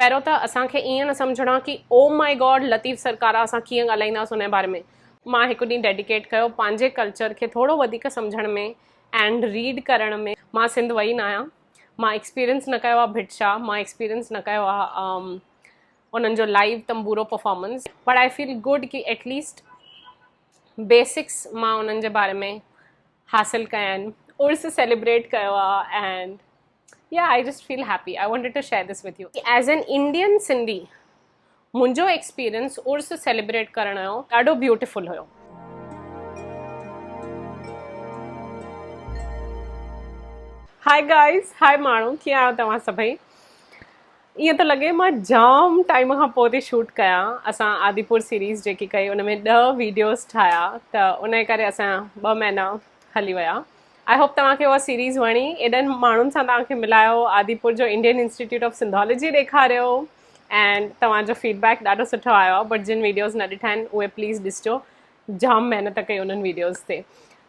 पहिरियों त असांखे ईअं न सम्झणो आहे कि ओ माय गॉड लतीफ़ सरकार आहे, असां कीअं ॻाल्हाईंदासीं उन जे बारे में। मां हिकु ॾींहुं डेडिकेट कयो पंहिंजे कल्चर खे थोरो वधीक सम्झण में एंड रीड करण में। मां सिंध वई न आहियां, मां एक्सपीरियंस न कयो आहे भिटशा, मां एक्सपीरियंस न कयो आहे उन्हनि जो लाइव तंबूरो performance, but I feel good कि एटलीस्ट बेसिक्स मां उन्हनि जे बारे में हासिल कया आहिनि, उर्स सेलिब्रेट कयो आहे and yeah, I just feel happy. I wanted to share this with you. As an Indian Sindhi, मुंहिंजो एक्सपीरियंस उर्स सेलिब्रेट करण जो ॾाढो ब्यूटिफुल हुयो। हाय गाइस, हाय माण्हू, कीअं आहियो तव्हां सभई? ईअं तो लॻे मां जाम टाइम खां पोइ थी शूट कयां। असां आदिपुर सीरीज़ जेकी कई उन में 10 वीडियोस ठाहिया, त उन जे करे असां 2 महीना हली विया। आई होप तव्हांखे उहा सीरीज़ वणी, एॾनि माण्हुनि सां तव्हांखे मिलायो, आदिपुर जो इंडियन इंस्टीट्यूट ऑफ सिंधोलॉजी ॾेखारियो एंड तव्हांजो फीडबैक ॾाढो सुठो आयो आहे। बट जिन वीडियोज़ न ॾिठा आहिनि उहे प्लीज़ ॾिसिजो, जाम महिनत कई उन्हनि वीडियोज़ ते।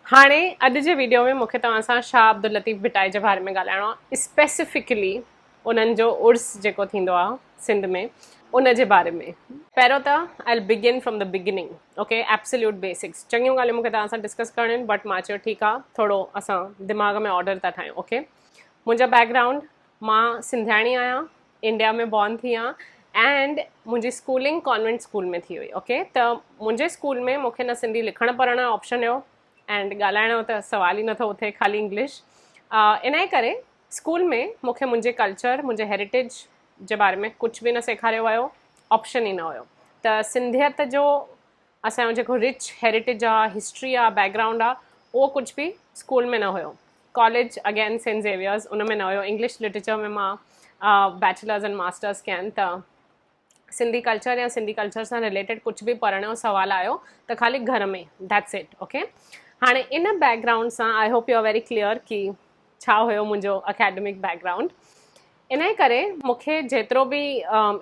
हाणे अॼु जे वीडियो में मूंखे तव्हां सां शाह अब्दुल लतीफ़ भिटाई जे बारे में ॻाल्हाइणो आहे, स्पेसिफिकली उन्हनि जो उर्स जेको थींदो आहे सिंध में उन जे बारे में। पहिरियों त I will begin from the beginning, okay, absolute basics. चङियूं ॻाल्हियूं मूंखे तव्हां सां डिस्कस करणियूं आहिनि, बट मां चयो ठीकु आहे, थोरो असां दिमाग़ में ऑर्डर था ठाहियूं। ओके, मुंहिंजा बैकग्राउंड, मां सिंधियाणी आहियां, इंडिया में बॉर्न थी आहियां एंड मुंहिंजी स्कूलिंग कॉन्वेंट स्कूल में थी हुई। ओके, त मुंहिंजे स्कूल में मूंखे न सिंधी लिखणु पढ़ण जो ऑप्शन हुयो एंड ॻाल्हाइण जो त सवाल ई नथो थिए, ख़ाली इंग्लिश। इन जे करे स्कूल में मूंखे मुंहिंजे कल्चर, मुंहिंजे हेरिटेज जे बारे में कुझु बि न सेखारियो वियो, ऑप्शन ई न हुयो। त सिंधियत जो असांजो जेको रिच हेरिटेज आहे, हिस्ट्री आहे, बैकग्राउंड आहे, उहो कुझु बि स्कूल में न हुयो। कॉलेज अगेन सेंट ज़ेवियर्स, उन में न हुयो। इंग्लिश लिटरेचर में मां बैचलर्स एंड मास्टर्स कया आहिनि, त सिंधी कल्चर या सिंधी कल्चर सां रिलेटेड कुझु बि पढ़ण जो सवाल आयो त ख़ाली घर में, दैट्स इट। ओके, हाणे इन बैकग्राउंड सां I hope you are very clear कि छा हुयो मुंहिंजो अकेडमिक बैकग्राउंड। इन जे करे मूंखे जेतिरो बि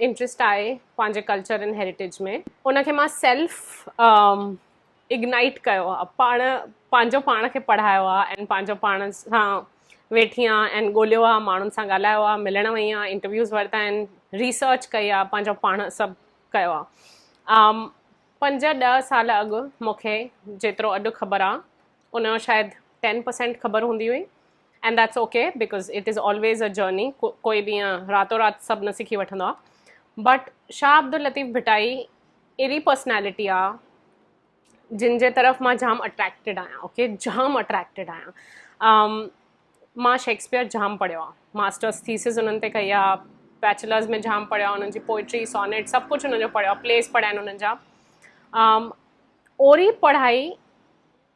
इंट्रस्ट आहे पंहिंजे कल्चर एंड हेरिटेज में, उनखे मां सेल्फ इग्नाइट कयो आहे, पंहिंजो पाण खे पढ़ायो आहे एंड पंहिंजो पाण सां वेठी आहियां एंड ॻोल्हियो आहे, माण्हुनि सां ॻाल्हायो आहे, मिलण वई आहियां, इंटरव्यूज़ वरिता आहिनि, रिसर्च कई आहे, पंहिंजो पाण सभु कयो आहे। 5-10 साल अॻु मूंखे जेतिरो अॼु ख़बर आहे उनजो शायदि 10% ख़बर हूंदी हुई, and that's okay because it is always a journey. कोई बि ईअं रातों राति सभु न सिखी वठंदो आहे। बट शाह अब्दुल लतीफ़ भिटाई अहिड़ी पर्सनैलिटी आहे जिन जे तरफ़ मां जाम अट्रैक्टेड आहियां। ओके, जाम अट्रैक्टेड आहियां। मां शेक्सपियर जाम पढ़ियो आहे, मास्टर्स थीसिस उन्हनि ते कई आहे, बैचलर्स में जाम पढ़ियो आहे, उन्हनि जी पोइट्री, सॉनेट, सभु कुझु उन्हनि जो पढ़ियो आहे, प्लेस पढ़िया आहिनि उन्हनि जा। ओड़ी पढ़ाई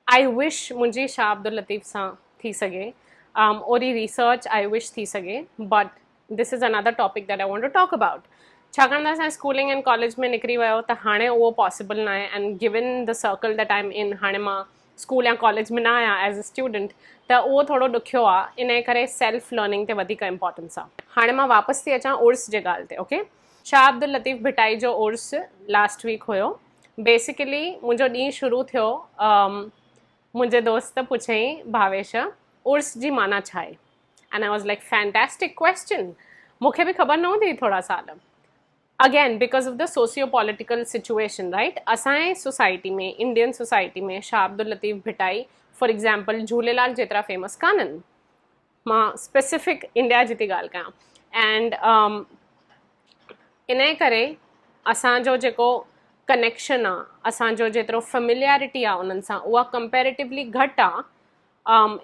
आई विश मुंहिंजी शाह अब्दुल लतीफ़ सां थी सघे, ओड़ी रिसर्च आई विश थी सघे, but this is another topic that I want to talk about. छाकाणि त असां स्कूलिंग एंड कॉलेज में निकिरी वियो त हाणे उहो पॉसिबल न आहे, and given the circle that I am इन, हाणे मां स्कूल या कॉलेज में न आहियां एज़ अ स्टूडेंट, त उहो थोरो ॾुखियो आहे। इन जे करे सेल्फ लर्निंग ते वधीक इम्पॉर्टेंस आहे। हाणे मां वापसि थी अचां उर्स जे ॻाल्हि ते। ओके, शाह अब्दुल लतीफ़ भिटाई जो उर्स लास्ट वीक हुयो। बेसिकली मुंहिंजो ॾींहुं शुरू थियो, मुंहिंजे दोस्त पुछियईं, भावेश उर्स जी माना छा आहे? And I was like fantastic question, मूंखे बि ख़बर न हूंदी थोरा साल। Again because of the socio political situation, right. असांजे सोसाइटी में, इंडियन सोसाइटी में शाह अब्दुल लतीफ़ भिटाई फॉर एग्ज़ाम्पल झूलेलाल जेतिरा फेमस कान्हनि। मां स्पेसिफिक इंडिया जी थी ॻाल्हि कयां एंड इन जे करे असांजो जेको कनेक्शन आहे, असांजो जेतिरो फेमिलियरिटी आहे उन्हनि सां, उहा कंपेरेटिवली घटि आहे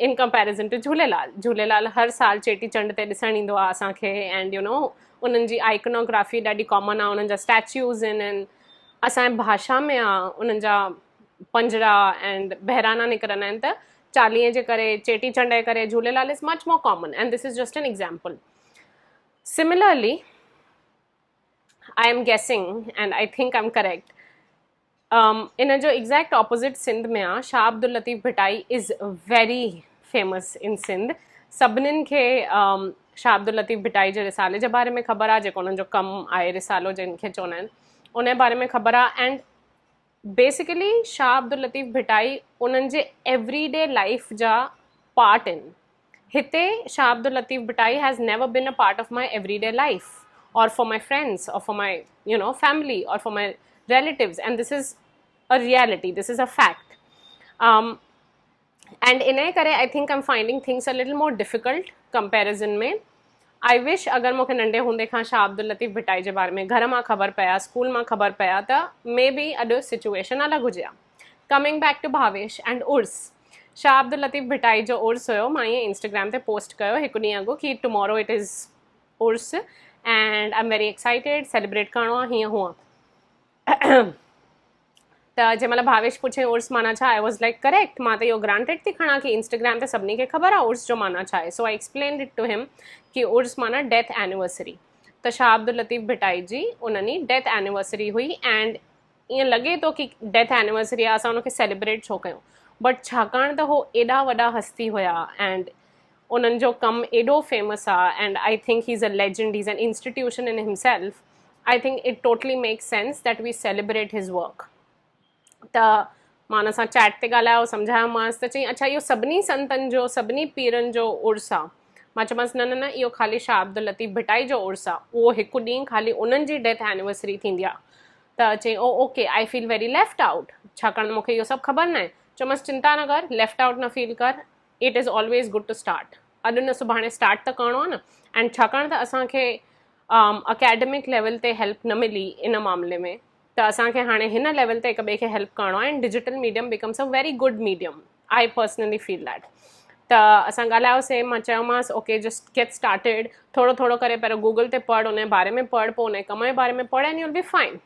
in comparison two Jhulelal. Jhulelal हर साल चेटीचंड ते ॾिसणु ईंदो आहे असांखे, एंड यू नो उन्हनि जी आइकनोग्राफी ॾाढी कॉमन आहे, उन्हनि जा स्टैच्यूज़ आहिनि, असांजे भाषा में आहे, उन्हनि जा पंजड़ा एंड बहिराना निकिरंदा आहिनि। त चालीहे जे करे, चेटीचंड जे करे Jhulelal is much more common, and this is just an example. Similarly I am guessing and I think I am correct, इन जो एग्जैक्ट ऑपोजिट सिंध में आहे। Shah Abdul Latif Bhitai is very famous in Sindh. सभिनीनि खे शाह अब्दुल लतीफ़ भिटाई जे रिसाले जे बारे में ख़बर आहे, जेको उन्हनि जो कमु आहे, रिसालो जंहिंखे चवंदा आहिनि, उन जे बारे में ख़बर आहे। एंड बेसिकली शाह अब्दुल लतीफ़ भिटाई उन्हनि जे एवरीडे लाइफ जा पार्ट आहिनि। हिते Shah Abdul Latif Bhittai has never been a part of my everyday life. or for my friends or for my family or for my relatives, and this is a reality, this is a fact. And in a करे I think I'm finding things a little more difficult comparison में. I wish अगर मूंखे नंढे हूंदे खां शाह अब्दुल लतीफ़ भिटाई जे बारे में घर मां ख़बर पिया, स्कूल मां ख़बर पिया, त मे बी अॼु सिचुएशन अलॻि हुजे हा. Coming back to Bhavesh and Urs. Shah Abdul Latif Bhitai जो उर्स हुयो, मां ईअं इंस्टाग्राम ते पोस्ट कयो हिकु ॾींहुं अॻु कि tomorrow it is Urs and I am very excited, celebrate करिणो आहे हीअं हूअं. त जंहिंमहिल भावेश पुछे उर्स माना छा, आई वॉज लाइक करेक्ट, मां त इहो ग्रांटेड थी खणा कि इंस्टाग्राम ते सभिनी खे ख़बर आहे उर्स जो माना छा आहे. सो आई एक्सप्लेन इट टू हिम कि उर्स माना डेथ एनिवर्सरी. त शाह अब्दुल लतीफ़ भिटाई जी उन्हनि डेथ एनिवर्सरी हुई एंड ईअं लॻे थो कि डेथ एनिवर्सरी आहे, असां उनखे सेलिब्रेट छो कयूं. बट छाकाणि त हो एॾा वॾा हस्ती हुया एंड उन्हनि जो कमु एॾो फेमस आहे and I think he is a legend, he is an institution in himself. I think it totally makes sense that we celebrate his work. त मां हुन सां चैट ते ॻाल्हायो, सम्झायोमांसि, त चई अच्छा इहो सभिनी संतनि जो, सभिनी पीरनि जो उर्स आहे. मां चयोमांसि न न न, इहो ख़ाली शाह अब्दुल लतीफ़ भिटाई जो उर्स आहे, उहो हिकु ॾींहुं ख़ाली उन्हनि जी डेथ एनिवर्सरी थींदी आहे. त चई ओ okay, I feel very left out, छाकाणि मूंखे इहो सभु ख़बर न आहे. चयोमांसि चिंता न कर, लेफ्ट आउट न फील कर, it is always good to start. अॼु न सुभाणे स्टार्ट त करिणो आहे न. एंड छाकाणि त असांखे अकेडमिक लेवल ते हेल्प न मिली इन मामले में, त असांखे हाणे हिन लेवल ते हिक ॿिए खे हेल्प करिणो आहे and digital medium becomes a very good medium. I personally feel that. त असां ॻाल्हायोसीं, मां चयोमांसि ओके जस्ट गेट स्टार्टेड, थोरो थोरो करे पहिरियों गूगल ते पढ़, उन बारे में पढ़, पोइ उन कम जे बारे में पढ़ and U will be fine.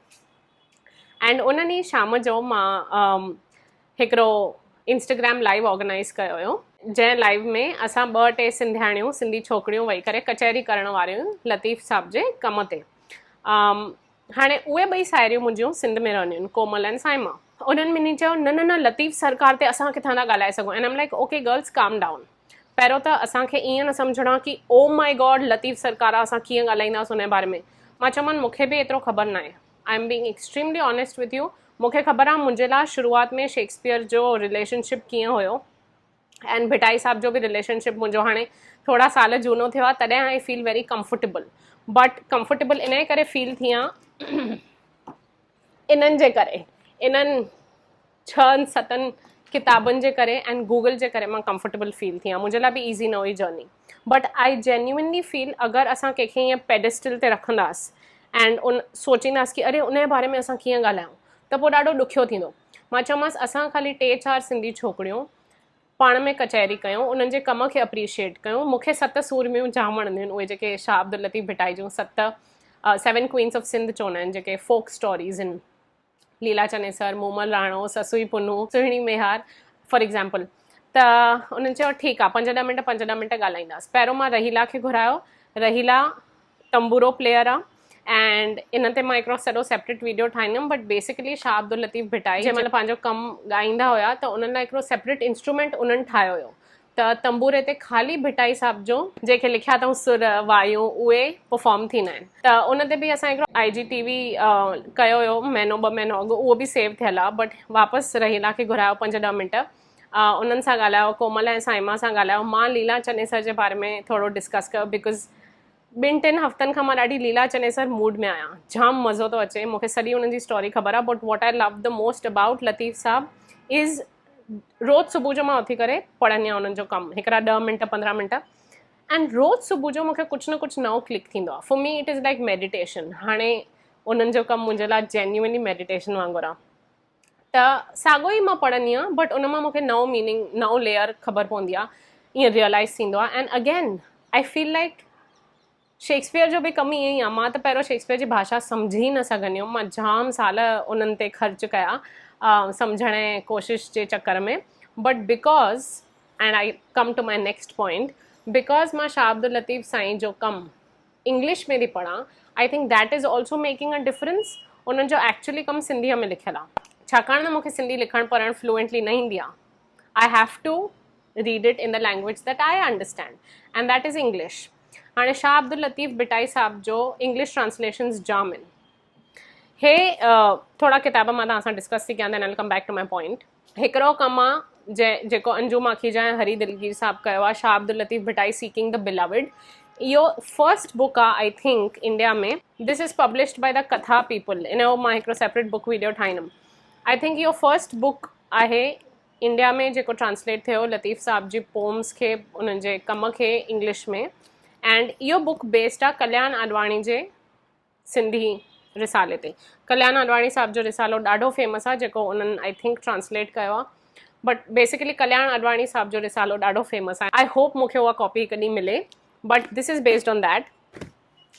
And उन ॾींहुं शाम जो मां हिकिड़ो इंस्टाग्राम लाइव ऑर्गेनाइज़ कयो हुयो, जंहिं लाइव में असां 2-3 सिंधियाणियूं, सिंधी छोकिरियूं वेही करे कचहरी करण वारियूं लतीफ़ साहब जे कम ते. हाणे उहे ॿई साहेड़ियूं मुंहिंजियूं सिंध में रहंदियूं आहिनि, कोमल एंड साइमा. उन्हनि मिनी चयो न न न, लतीफ़ सरकार ते असां किथां था ॻाल्हाए सघूं. And I am like okay girls calm down. पहिरियों त असांखे ईअं न सम्झणो आहे कि ओ माई गॉड लतीफ़ सरकार आहे, असां कीअं ॻाल्हाईंदासीं उन बारे में. मां चयोमांनि मूंखे बि एतिरो ख़बर न आहे. I am being extremely honest with U. मूंखे ख़बर आहे मुंहिंजे लाइ शुरूआति में शेक्सपियर जो रिलेशनशिप कीअं हुयो एंड भिटाई साहब जो बि रिलेशनशिप मुंहिंजो हाणे थोरा साल झूनो थियो आहे, तॾहिं I feel very comfortable. But comfortable इन जे करे फील थी आहे इन्हनि जे करे, इन्हनि 6-7 किताबनि जे करे एंड गूगल जे करे मां कंफर्टेबल फील थी आहियां. मुंहिंजे लाइ बि ईज़ी न हुई journey. But I genuinely feel अगरि असां कंहिंखे ईअं पेडेस्टल ते रखंदासीं एंड उन सोचींदासीं कि अरे उन जे बारे में असां कीअं ॻाल्हायूं, त पोइ ॾाढो ॾुखियो थींदो. मां चयोमांसि असां ख़ाली 3-4 सिंधी छोकिरियूं पाण में कचहरी कयूं, उन्हनि जे कम खे अप्रिशिएट कयूं. मूंखे 7 सूरमियूं जाम वणंदियूं आहिनि, उहे जेके शाह अब्दुल लतीफ़ भिटाई जूं 7 क्वीन्स ऑफ सिंध चवंदा आहिनि, जेके फोक स्टोरीज़ आहिनि. लीला चनेसर, मूमल राणो, ससुई पुनू, सुहिणी मेहार फॉर एग्ज़ाम्पल. त उन्हनि चयो ठीकु आहे, 5-10 मिंट ॻाल्हाईंदासीं. पहिरियों मां रहीला खे घुरायो. रहीला तंबूरो प्लेयर आहे एंड इन ते मां हिकिड़ो सॼो सेपरेट वीडियो ठाहींदमि. बट बेसिकली शाह अब्दुल लतीफ़ भिटाई जंहिं महिल पंहिंजो कमु ॻाईंदा हुया त उन्हनि लाइ हिकिड़ो सेपरेट इंस्ट्रूमेंट उन्हनि ठाहियो हुयो. त तंबूरे ते ख़ाली भिटाई साहब जो जेके लिखिया अथऊं सुर वायूं उहे परफॉर्म थींदा आहिनि. त उन ते बि असां हिकिड़ो IGTV कयो हुयो 1-2 महीनो अॻु, उहो बि सेव थियल आहे. बट वापसि रहीला खे घुरायो 5-10 मिंट, उन्हनि सां ॻाल्हायो, कोमल ऐं साइमा सां ॻाल्हायो. मां लीला चनेसर जे बारे में थोरो डिस्कस कयो बिकॉज़ 2-3 हफ़्तनि खां मां ॾाढी लीला चनेसर मूड में आहियां. जाम मज़ो थो अचे, मूंखे सॼी हुननि जी स्टोरी ख़बर आहे. But what I love the most about Latif Sahab is रोज़ु सुबुह जो मां उथी करे पढ़ंदी आहियां उन्हनि जो कमु, हिकिड़ा 10 मिंट 15 मिंट. एंड रोज़ु सुबुह जो मूंखे कुझु न कुझु नओं क्लिक थींदो आहे. For me it is like meditation. हाणे उन्हनि जो कमु मुंहिंजे लाइ जेन्युइनली मेडिटेशन वांगुरु आहे. त साॻियो ई मां पढ़ंदी आहियां बट उन मां मूंखे नओं मीनिंग, नओं लेयर ख़बर पवंदी आहे, ईअं रियलाइज़ थींदो आहे. And again I feel like Shakespeare जो बि कमु ईअं ई आहे. मां त पहिरियों शेक्सपियर जी भाषा सम्झी न सघंदी हुअमि. मां जाम साल उन्हनि ते ख़र्चु कया सम्झण जी कोशिशि जे चकर में. But because and I come to my next point, because मां शाह अब्दुल लतीफ़ साईं जो कमु इंग्लिश में थी पढ़ां, I think that is also making a difference. उन्हनि जो एक्चुअली कमु सिंधीअ में लिखियलु आहे, छाकाणि त मूंखे सिंधी लिखणु पढ़णु फ्लुएंटली न ईंदी आहे. I have to read it in the language that I understand and that is English. हाणे शाह अब्दुल लतीफ़ भिटाई साहब जो इंग्लिश ट्रांसलेशन्स जाम आहिनि. हे थोरा किताब मां तव्हां सां डिस्कस थी कयां, then I will come back to my point. हिकिड़ो कमु आहे जेको अंजू माखीजा ऐं हरी दिलगीर साहब कयो आहे, Shah Abdul Latif Bhitai seeking the beloved. इहो फर्स्ट बुक आहे आई थिंक इंडिया में. This is published by the Katha people. इन जो मां हिकिड़ो सेपरेट बुक वीडियो ठाहींदमि. आई थिंक इहो फर्स्ट बुक आहे इंडिया में जेको ट्रांसलेट थियो लतीफ़ साहब जी पोम्स खे, उन्हनि जे कम खे इंग्लिश में. एंड इहो बुक बेस्ड आहे कल्याण आडवाणी जे सिंधी रिसाले ते. कल्याण आडवाणी साहब जो रिसालो ॾाढो फेमस आहे जेको उन्हनि आई थिंक ट्रांसलेट कयो आहे. बट बेसिकली कल्याण आडवाणी साहब जो रिसालो ॾाढो फेमस आहे. आई होप मूंखे उहा कॉपी कॾहिं मिले. But this is based on that.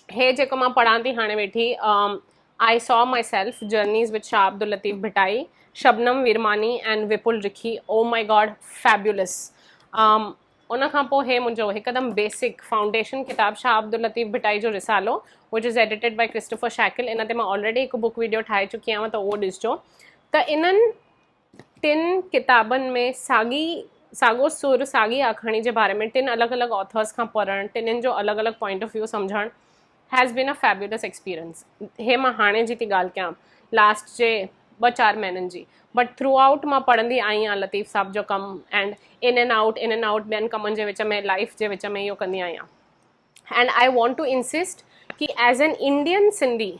हे जेको मां पढ़ां थी हाणे वेठी, I saw my self journeys with Shah Abdul Latif Bhitai, Shabnam Virmani and Vipul Rikhi. Oh my God, fabulous. उन खां पोइ हे मुंहिंजो हिकदमि बेसिक फाउंडेशन किताब शाह अब्दुल लतीफ़ भिटाई जो Risalo, which is edited by Christopher Shackle. इन ते मां ऑलरेडी हिकु बुक वीडियो ठाहे चुकी आहियां, त उहो ॾिसजो. त इन्हनि 3 किताबनि में साॻो सुर साॻी आखाणी जे बारे में 3 अलॻि अलॻि ऑथर्स खां पढ़णु, 3 जो अलॻि अलॻि पॉइंट ऑफ व्यू सम्झणु has been a fabulous experience. हे मां हाणे जी थी ॻाल्हि कयां, लास्ट जे 2-4 महीननि जी. बट थ्रू आउट मां पढ़ंदी आई आहियां लतीफ़ साहब जो कमु. एंड इन एंड आउट ॿियनि कमनि जे विच में, लाइफ जे विच में इहो कंदी आहियां. And I want to insist कि एज़ एन इंडियन सिंधी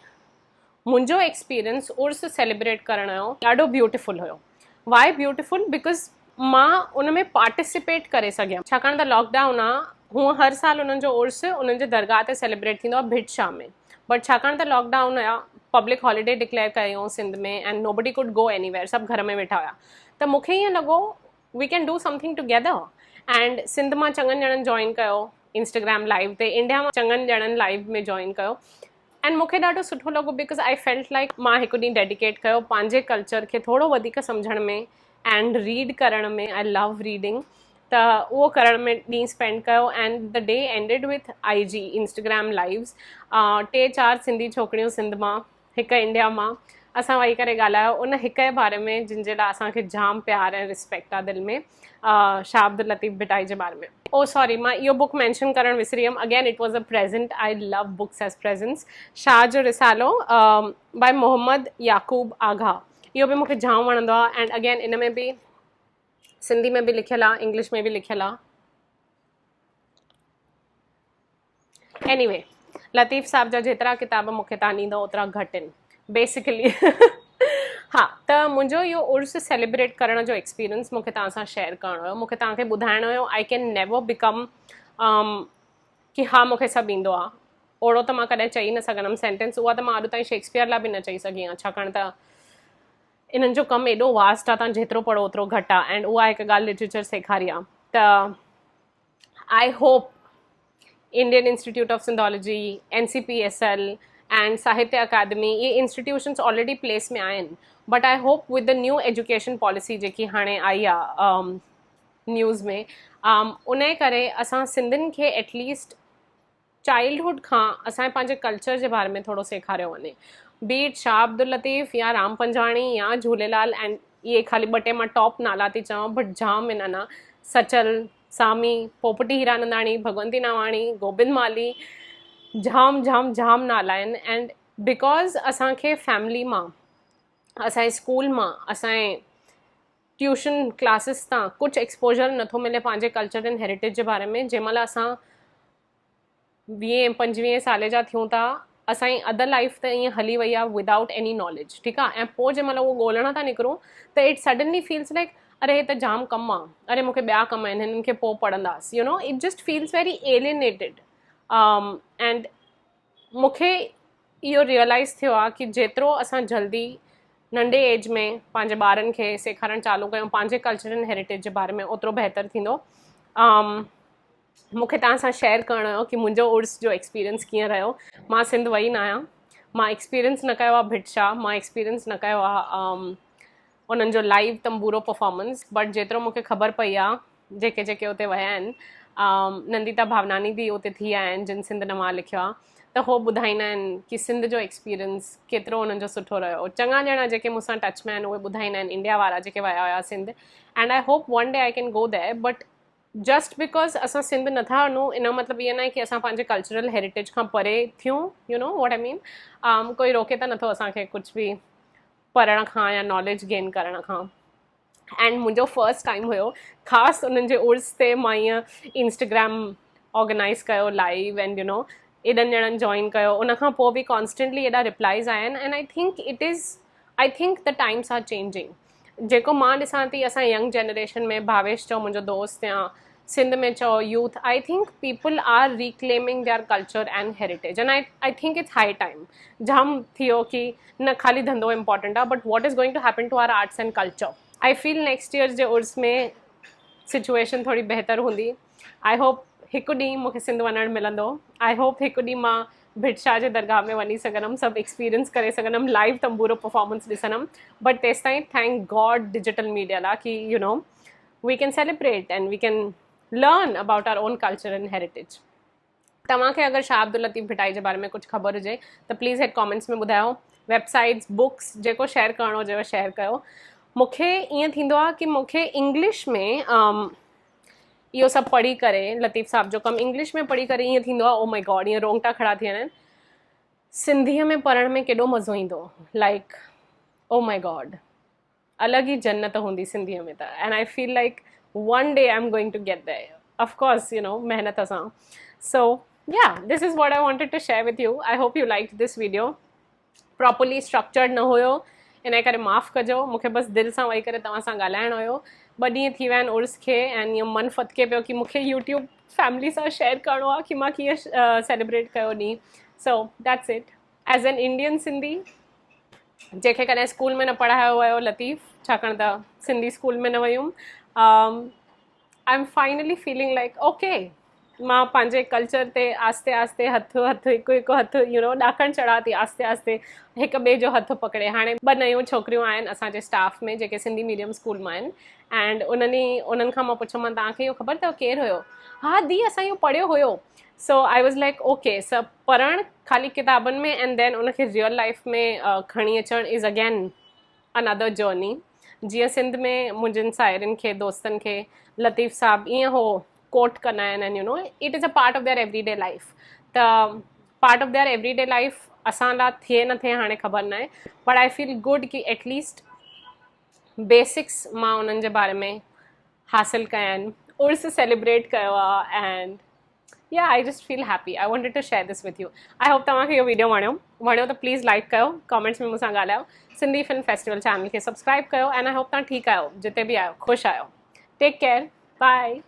मुंहिंजो एक्सपीरियंस उर्स सेलिब्रेट करण जो ॾाढो ब्यूटिफुल हुयो. Y beautiful? बिकॉज़ मां उन में पार्टिसिपेट करे सघियमि. छाकाणि त लॉकडाउन आहे, हूअं हर साल उन्हनि जो उर्स उन्हनि जे दरगाह ते सेलिब्रेट थींदो आहे भिट शाह में. बट छाकाणि त लॉकडाउन हुया, पब्लिक हॉलीडे डिक्लेयर कयूं सिंध में, and nobody could go anywhere, सभु घर में वेठा हुया. त मूंखे ईअं लॻो we can do something together. And Sindh मां चङनि ॼणनि जॉइन कयो इंस्टाग्राम लाइव ते, इंडिया मां चङनि ॼणनि लाइव में जॉइन कयो. एंड मूंखे ॾाढो सुठो लॻो बिकॉज़ आई फेल्ट लाइक मां हिकु ॾींहुं डेडिकेट कयो पंहिंजे कल्चर खे थोरो वधीक सम्झण में एंड रीड करण में. I love reading. त उहो करण में ॾींहुं स्पेंड कयो. And the day ended with IG Instagram lives. 3-4 Sindhi छोकिरियूं सिंध मां, हिकु इंडिया मां, असां वेही करे ॻाल्हायो उन हिक जे बारे में जिन जे लाइ असांखे जाम प्यार ऐं रिस्पेक्ट आहे दिलि में, शाह अब्दुल लतीफ़ भिटाई जे बारे में. ओ सॉरी, मां इहो बुक मेंशन करणु विसरी वियमि. Again it was a present. I love books as presents. Shah जो रिसालो बाय मोहम्मद याकूब आघा, इहो बि मूंखे जाम वणंदो आहे. एंड अगेन इन में बि सिंधी में बि लिखियलु आहे, इंग्लिश में बि लिखियलु आहे. एनीवे, लतीफ़ साहब जा जेतिरा किताब मूंखे तव्हां ॾींदो ओतिरा घटि आहिनि बेसिकली. हा, त मुंहिंजो इहो उर्स सेलिब्रेट करण जो एक्सपीरियंस मूंखे तव्हां सां शेयर करणो हुयो. मूंखे तव्हांखे ॿुधाइणो हुयो आई कैन नेवर बिकम कि हा मूंखे सभु ईंदो आहे. ओड़ो त मां कॾहिं चई न सघंदमि सेंटेंस. उहा त मां अॼु ताईं शेक्सपियर लाइ बि न चई सघी आहियां, छाकाणि त इन्हनि जो कमु एॾो वास्ट आहे, तव्हां जेतिरो पढ़ो ओतिरो घटि आहे. एंड उहा हिकु ॻाल्हि लिटरेचर सेखारी आहे. त I hope Indian institute of sindhology, NCPSL and साहित्य अकादमी, ये इंस्टीट्यूशन्स ऑलरेडी प्लेस में आहिनि. But I hope with the new education policy जेकी हाणे आई आहे न्यूज़ में, उन जे करे असां सिंधियुनि खे एटलीस्ट चाइल्डहुड खां असांजे पंहिंजे कल्चर जे बारे में थोरो सेखारियो वञे. बीट शाह अब्दुल लतीफ़ या राम पंजवाणी या झूलेलाल. एंड इहे ख़ाली 2 टे मां टॉप नाला थी चवां, बट जाम आहिनि अञा. सचल, सामी, पोपटी हीरानंदाणी, भगवंती नावाणी, गोबिंद माली, जाम जाम जाम नाला आहिनि. एंड बिकॉज़ असांखे फैमिली मां, असांजे स्कूल मां, असांजे ट्यूशन क्लासिस तां कुझु एक्सपोजर नथो मिले पंहिंजे कल्चर एंड हेरिटेज जे बारे में. जंहिं महिल असां 20-25 साल जा थियूं था, असांजी अदर लाइफ त ईअं हली वई आहे विदाउट एनी नॉलेज, ठीकु आहे. ऐं पोइ जंहिं महिल उहो ॻोल्हण था निकिरूं त इट सडनली फील्स लाइक अरे हे त जाम कमु आहे, अरे मूंखे ॿिया कम आहिनि, हिननि खे पोइ पढ़ंदासीं. U know, it just feels very alienated. And मूंखे इहो रियलाइज़ थियो आहे कि जेतिरो असां जल्दी नंढे एज में पंहिंजे ॿारनि खे सेखारणु चालू कयूं पंहिंजे कल्चर एंड हेरिटेज जे बारे में, ओतिरो बहितर थींदो. मूंखे तव्हां सां शेयर करणो हुयो कि मुंहिंजो उर्स जो एक्सपीरियंस कीअं रहियो. मां सिंध वई न आहियां, मां एक्सपीरियंस न कयो आहे भिट शाह, मां एक्सपीरियंस न कयो आहे उन्हनि जो लाइव तंबूरो परफॉर्मेंस. बट जेतिरो मूंखे ख़बर पई आहे जेके जेके उते विया आहिनि, नंदिता भावनानी बि उते थी आया आहिनि जिन सिंध नवां लिखियो आहे, त उहो ॿुधाईंदा आहिनि कि सिंध जो एक्सपीरियंस केतिरो उन्हनि जो सुठो रहियो. चङा ॼणा जेके मूंसां टच में आहिनि उहे ॿुधाईंदा आहिनि, इंडिया वारा जेके विया हुआ Sindh. And I hope one day I can go there. But just because असां सिंध नथा वञूं इन जो मतिलबु इहो न आहे कि असां पंहिंजे कल्चरल हेरिटेज खां परे थियूं. You know what I mean. कोई रोके त नथो असांखे कुझु बि पढ़ण खां या नॉलेज गेन करण खां. एंड मुंहिंजो फर्स्ट टाइम हुयो ख़ासि उन्हनि जे उर्स ते. मां ईअं इंस्टाग्राम ऑर्गेनाइज़ कयो लाइव एंड यू नो एॾनि ॼणनि जॉइन कयो उन खां पोइ बि कॉन्स्टेंटली एॾा रिप्लाइज़ आया आहिनि and I think the times are changing जेको मां ॾिसां थी असां यंग जनरेशन में भावेश चओ मुंहिंजो दोस्त या सिंध में चओ youth I think people are reclaiming their culture and heritage and I think it's high time जाम थियो कि न खाली धंधो इम्पॉर्टेंट आहे but what is going to happen to our arts and culture I feel next year जे उर्स में situation थोड़ी बहितर हूंदी आई होप हिकु ॾींहुं मूंखे सिंध वञणु मिलंदो आई होप हिकु ॾींहुं मां भिटशाह जे दरगाह में वञी सघंदमि सभु एक्सपीरियंस करे सघंदमि लाइव तंबूरो परफॉर्मेंस ॾिसंदमि बट तेसि ताईं थैंक गॉड डिजिटल मीडिया लाइ कि you know we can celebrate and we can learn about our own culture and heritage तव्हांखे अगरि शाह अब्दुल लतीफ़ भिटाई जे बारे में कुझु ख़बर हुजे त प्लीज़ हेड कॉमेंट्स में ॿुधायो वेबसाइट्स बुक्स जेको शेयर करिणो हुजेव शेयर कयो मूंखे ईअं थींदो आहे कि मूंखे इंग्लिश में इहो सभु पढ़ी करे लतीफ़ साहब जो कमु इंग्लिश में पढ़ी करे ईअं थींदो आहे ओ माय गॉड ईअं रोंगटा खड़ा थी वेंदा आहिनि सिंधीअ में पढ़ण में केॾो मज़ो ईंदो लाइक ओ माय गॉड अलॻि ई जन्नत हूंदी सिंधीअ में त and I feel like one day I am going to get there of course you know महिनत सां सो yeah this is what I wanted to share with you I hope you liked this video properly structured न हुयो इन करे माफ़ कजो मूंखे बस दिलि सां वेही करे तव्हां सां ॻाल्हाइणो हुयो ॿ ॾींहं थी विया आहिनि उर्स खे ऐं ईअं मन फतके पियो कि मूंखे यूट्यूब फैमिली सां शेयर करिणो आहे कि मां कीअं सेलिब्रेट कयो ॾींहुं so that's it as an Indian Sindhi जंहिंखे कॾहिं स्कूल में न पढ़ायो वियो लतीफ़ छाकाणि त सिंधी स्कूल में न वयुमि I am finally feeling like okay मां पंहिंजे कल्चर ते आस्ते आस्ते हिकु हिकु हथु यू नो ॾाकणु चढ़ा थी आस्ते आस्ते हिक ॿिए जो हथु पकड़े हाणे 2 नयूं छोकिरियूं आहिनि असांजे स्टाफ में जेके सिंधी मीडियम स्कूल मां आहिनि एंड उन्हनि खां मां पुछियोमांनि तव्हांखे इहो ख़बर अथव केरु हुयो हा दी असां इहो पढ़ियो हुयो सो आई वॉज़ लाइक ओके सभु पढ़णु ख़ाली किताबनि में एंड देन उनखे रियल लाइफ में खणी अचणु इज़ अगेन अनदर जर्नी जीअं सिंध में मुंहिंजनि साहेड़ियुनि खे दोस्तनि खे लतीफ़ साहब ईअं हो कोट कंदा आहिनि and you know it is a part of their everyday life त part of their everyday life असां लाइ थिए न थिए हाणे ख़बर न आहे बट आई फील गुड कि एटलीस्ट बेसिक्स मां उन्हनि जे बारे में हासिलु कया आहिनि उर्स सेलिब्रेट कयो आहे and yeah I just feel happy I wanted to share this with you I hope तव्हांखे इहो वीडियो वणियो त प्लीज़ लाइक कयो कमेंट्स में मूंसां ॻाल्हायो सिंधी फिल्म फेस्टिवल चैनल खे सब्सक्राइब कयो एंड आई होप तव्हां ठीकु आहियो जिते बि आहियो ख़ुशि आहियो टेक केयर बाय